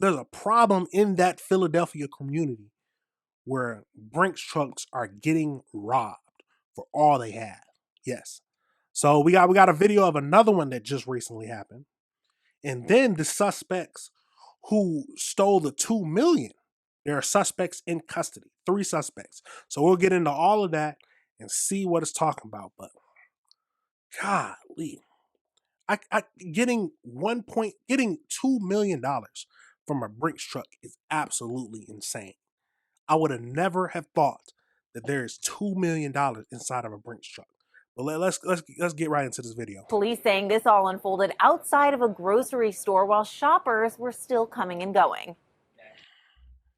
there's a problem in that Philadelphia community where Brinks trucks are getting robbed for all they have. Yes. So we got a video of another one that just recently happened. And then the suspects who stole the 2 million, there are suspects in custody, 3 suspects. So we'll get into all of that and see what it's talking about. But golly, getting $2 million from a Brinks truck is absolutely insane. I would have never have thought that there is $2 million inside of a Brinks truck. But let's get right into this video. Police saying this all unfolded outside of a grocery store while shoppers were still coming and going.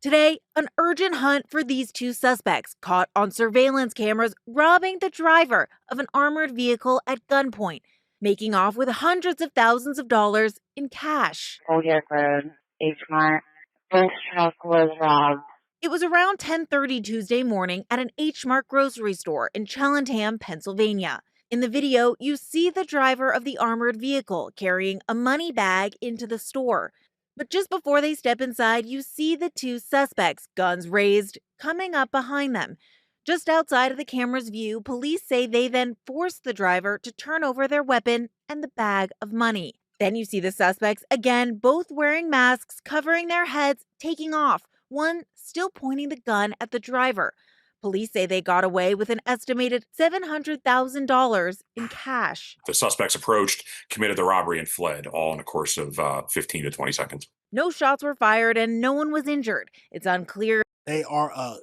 Today, an urgent hunt for these 2 suspects caught on surveillance cameras robbing the driver of an armored vehicle at gunpoint, making off with hundreds of thousands of dollars in cash. Kodiak Road, H Mart. Brinks truck was robbed. It was around 10:30 Tuesday morning at an H Mart grocery store in Cheltenham, Pennsylvania. In the video, you see the driver of the armored vehicle carrying a money bag into the store. But just before they step inside, you see the 2 suspects, guns raised, coming up behind them. Just outside of the camera's view, police say they then forced the driver to turn over their weapon and the bag of money. Then you see the suspects, again, both wearing masks, covering their heads, taking off, one still pointing the gun at the driver. Police say they got away with an estimated $700,000 in cash. The suspects approached, committed the robbery, and fled, all in a course of 15 to 20 seconds. No shots were fired and no one was injured. It's unclear. They are a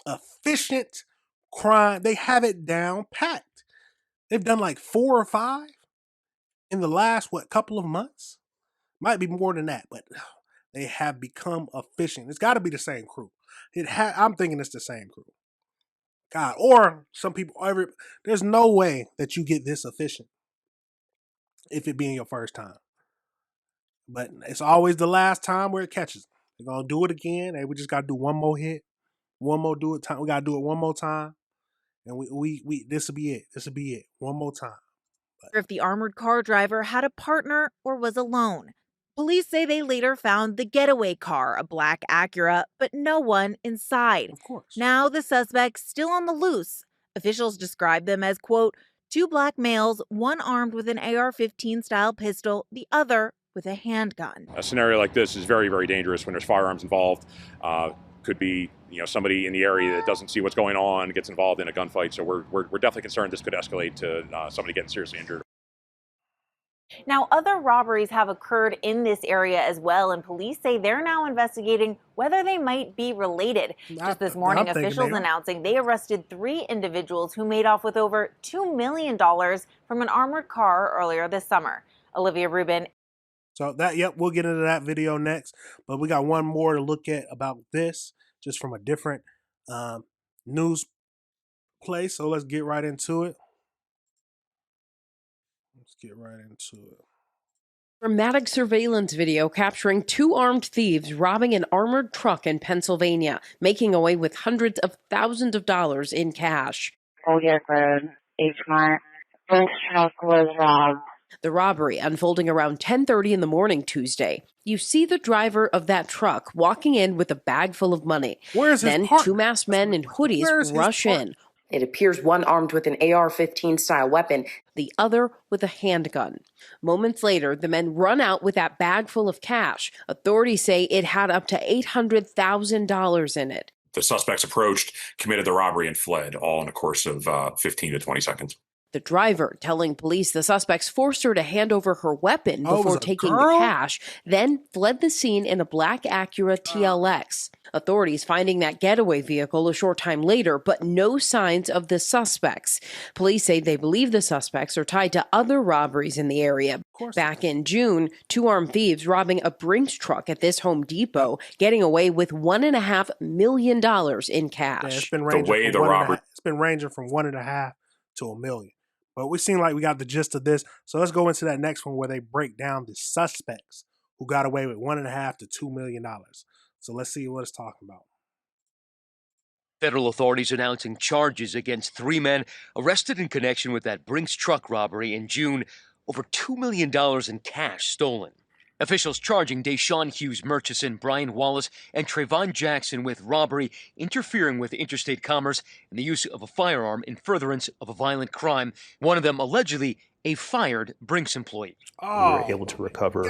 efficient crime. They have it down packed. They've done like 4 or 5 in the last couple of months. Might be more than that, but they have become efficient. It's got to be the same crew. I'm thinking it's the same crew. God, or some people. There's no way that you get this efficient if it being your first time. But it's always the last time where it catches. They're gonna do it again. Hey, we just gotta do one more hit, one more do it time. We gotta do it one more time, and we this will be it. This will be it. One more time. But if the armored car driver had a partner or was alone. Police say they later found the getaway car, a black Acura, but no one inside. Of course. Now the suspects still on the loose. Officials describe them as, quote, 2 black males, one armed with an AR-15 style pistol, the other with a handgun. A scenario like this is very, very dangerous when there's firearms involved. Could be, somebody in the area that doesn't see what's going on, gets involved in a gunfight. So we're definitely concerned this could escalate to somebody getting seriously injured. Now, other robberies have occurred in this area as well, and police say they're now investigating whether they might be related. Just this morning, officials announcing they arrested 3 individuals who made off with over $2 million from an armored car earlier this summer. Olivia Rubin. So we'll get into that video next, but we got one more to look at about this, just from a different news place. So let's get right into it. Dramatic surveillance video capturing 2 armed thieves robbing an armored truck in Pennsylvania, making away with hundreds of thousands of dollars in cash. Kodiak Road, H Mart. Brinks truck was robbed. The robbery unfolding around 10:30 in the morning Tuesday. You see the driver of that truck walking in with a bag full of money. Then 2 masked men in hoodies rush in. It appears one armed with an AR-15 style weapon, the other with a handgun. Moments later, the men run out with that bag full of cash. Authorities say it had up to $800,000 in it. The suspects approached, committed the robbery, and fled, all in a course of 15 to 20 seconds. The driver telling police the suspects forced her to hand over her weapon before taking the cash, then fled the scene in a black Acura TLX. Authorities finding that getaway vehicle a short time later, but no signs of the suspects. Police say they believe the suspects are tied to other robberies in the area. Back in June, 2 armed thieves robbing a Brinks truck at this Home Depot, getting away with $1.5 million in cash. It's been ranging from 1.5 to $1 million. But we seem like we got the gist of this. So let's go into that next one where they break down the suspects who got away with $1.5 to $2 million. So let's see what it's talking about. Federal authorities announcing charges against 3 men arrested in connection with that Brinks truck robbery in June. Over $2 million in cash stolen. Officials charging Deshaun Hughes Murchison, Brian Wallace, and Trayvon Jackson with robbery, interfering with interstate commerce, and the use of a firearm in furtherance of a violent crime. One of them allegedly a fired Brinks employee. We were able to recover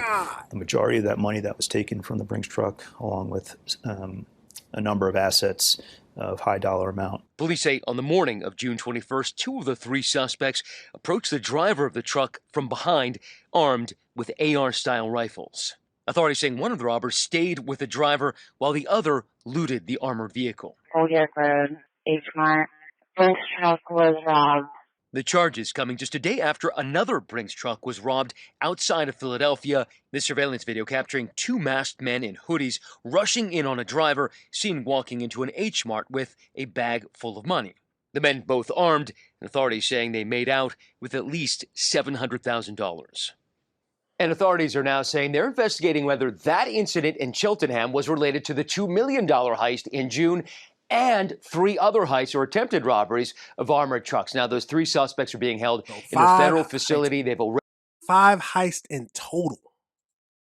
the majority of that money that was taken from the Brinks truck, along with a number of assets of high dollar amount. Police say on the morning of June 21st, two of the three suspects approached the driver of the truck from behind, armed with AR-style rifles. Authorities saying one of the robbers stayed with the driver while the other looted the armored vehicle. Colgate Road, H Mart. Brinks truck was robbed. The charges coming just a day after another Brinks truck was robbed outside of Philadelphia. This surveillance video capturing two masked men in hoodies rushing in on a driver seen walking into an H Mart with a bag full of money. The men both armed, and authorities saying they made out with at least $700,000. And authorities are now saying they're investigating whether that incident in Cheltenham was related to the $2 million heist in June and three other heists or attempted robberies of armored trucks. Now, those three suspects are being held in a federal facility. They've already 5 heists in total.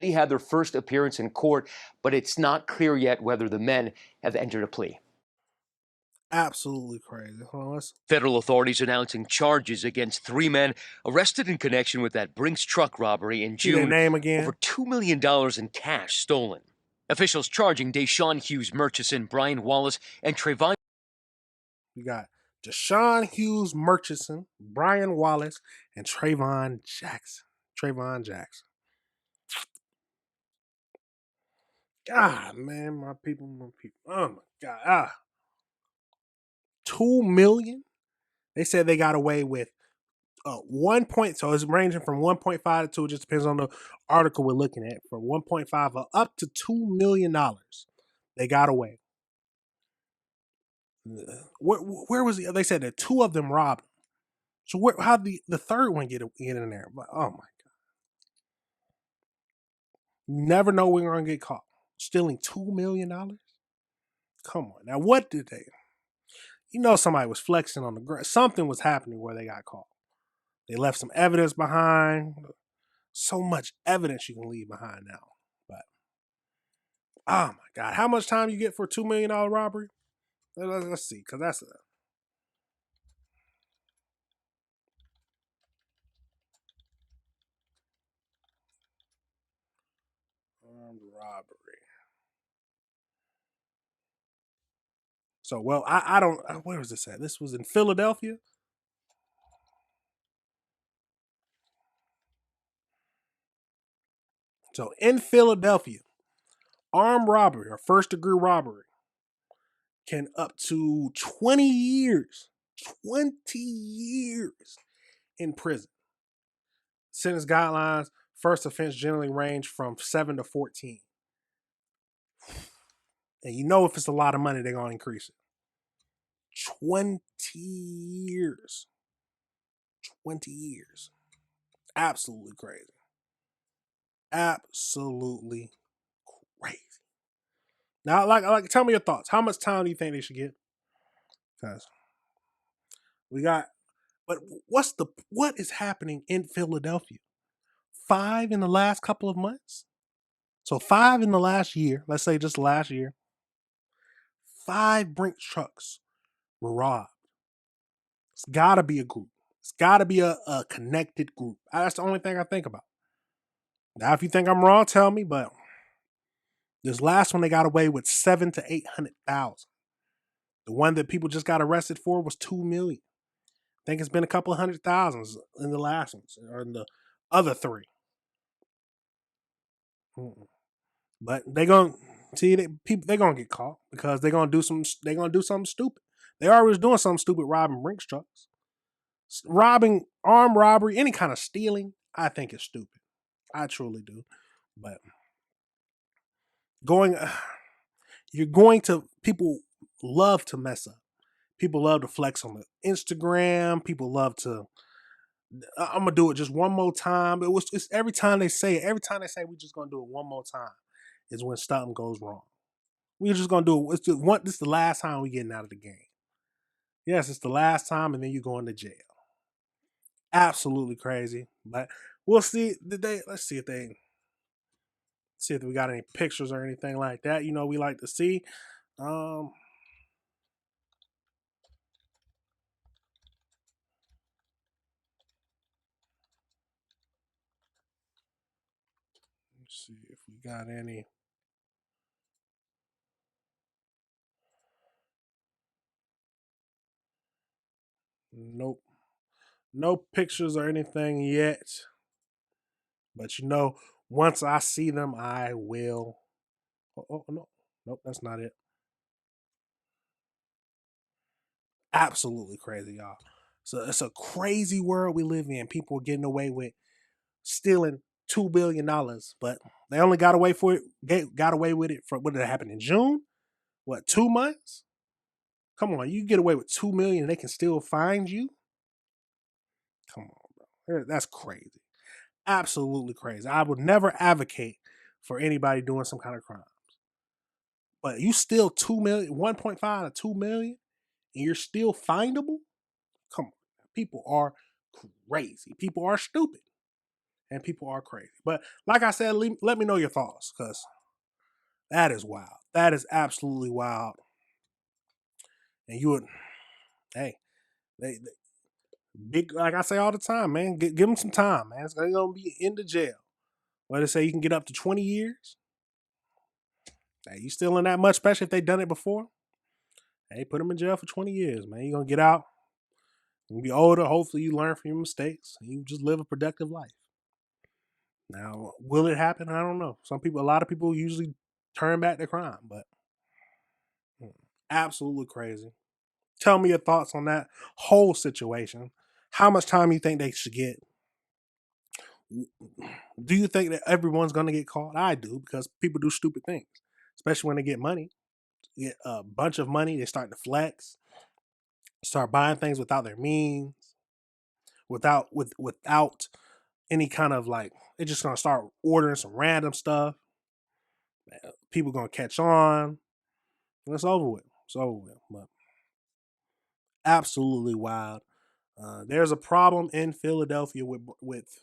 They had their first appearance in court, but it's not clear yet whether the men have entered a plea. Absolutely crazy. Federal authorities announcing charges against 3 men arrested in connection with that Brinks truck robbery in June. Their name again? Over $2 million in cash stolen. Officials charging Deshaun Hughes Murchison, Brian Wallace, and Trayvon. We got Deshaun Hughes Murchison, Brian Wallace, and Trayvon Jackson. God, man, my people. Oh my God. 2 million. They said they got away with 1 point. So it's ranging from 1.5 to 2. It just depends on the article we're looking at. From 1.5 up to $2 million. They got away. Where was the? They said that 2 of them robbed. So how the third one get in there? But oh my God! You never know when you're gonna get caught stealing $2 million. Come on, now what did they? You know, somebody was flexing on the ground. Something was happening where they got caught. They left some evidence behind. So much evidence you can leave behind now. But oh my God, how much time you get for a $2 million robbery? Let's see, because that's armed robbery. So, well, I don't. Where was this at? This was in Philadelphia. So, in Philadelphia, armed robbery or first degree robbery can up to 20 years. 20 years in prison. Sentence guidelines, first offense generally range from 7 to 14. And you know if it's a lot of money, they're going to increase it. 20 years. 20 years. Absolutely crazy. Absolutely crazy. Now, like, tell me your thoughts. How much time do you think they should get? Because we got, but what is happening in Philadelphia? 5 in the last couple of months. So 5 in the last year. Let's say just last year. 5 Brinks trucks were robbed. It's got to be a group. It's got to be a connected group. That's the only thing I think about. Now, if you think I'm wrong, tell me. But this last one, they got away with 700,000 to 800,000. The one that people just got arrested for was 2 million. I think it's been a couple of 100,000 in the last ones or in the other 3. But they're gonna see they're gonna get caught because they're gonna do something stupid. They already doing something stupid robbing Brinks trucks. Robbing, armed robbery, any kind of stealing, I think is stupid. I truly do. But people love to mess up. People love to flex on the Instagram. People love to, I'm going to do it just one more time. It's every time they say we're just going to do it one more time is when something goes wrong. We're just going to do it. This is the last time we're getting out of the game. Yes, it's the last time, and then you're going to jail. Absolutely crazy. But we'll see. Let's see if they See if we got any pictures or anything like that. You know, we like to see. Let's see if we got any. Nope. No pictures or anything yet. But you know, once I see them, I will. Oh no. Nope, that's not it. Absolutely crazy, y'all. So it's a crazy world we live in. People are getting away with stealing $2 billion, but they only got away for it. Got away with it for what did it happen in June? What, 2 months? Come on, you get away with 2 million and they can still find you? Come on, bro. That's crazy. Absolutely crazy. I would never advocate for anybody doing some kind of crime. But you still 2 million, 1.5 to 2 million, and you're still findable? Come on. People are crazy. People are stupid. And people are crazy. But like I said, let me know your thoughts, because that is wild. That is absolutely wild. And you would, hey, they big, like I say all the time, man, give them some time, man. They're going to be in the jail. What they say, you can get up to 20 years. Hey, you still in that much, especially if they done it before? Hey, put them in jail for 20 years, man. You're going to get out. You'll be older. Hopefully you learn from your mistakes. And you just live a productive life. Now, will it happen? I don't know. A lot of people usually turn back to crime, but absolutely crazy. Tell me your thoughts on that whole situation. How much time you think they should get? Do you think that everyone's going to get caught? I do, because people do stupid things, especially when they get money. Get a bunch of money, they start to flex, start buying things without their means, without any kind of like, they're just gonna start ordering some random stuff. People gonna catch on. It's over with. It's over with. But absolutely wild. There's a problem in Philadelphia with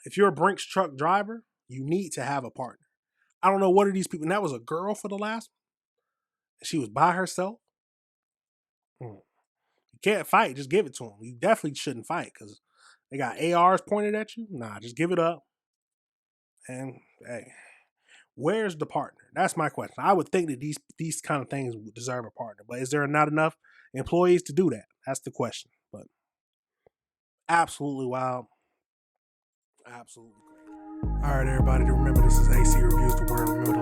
if you're a Brinks truck driver, you need to have a partner. I don't know what are these people. And that was a girl for the last one. She was by herself. You can't fight. Just give it to them. You definitely shouldn't fight, because they got ARs pointed at you. Nah, just give it up. And hey, where's the partner? That's my question. I would think that these kind of things deserve a partner, but is there not enough employees to do that? That's the question. But absolutely wild. Absolutely great. All right, everybody. Remember, this is AC Reviews the Word. Remember to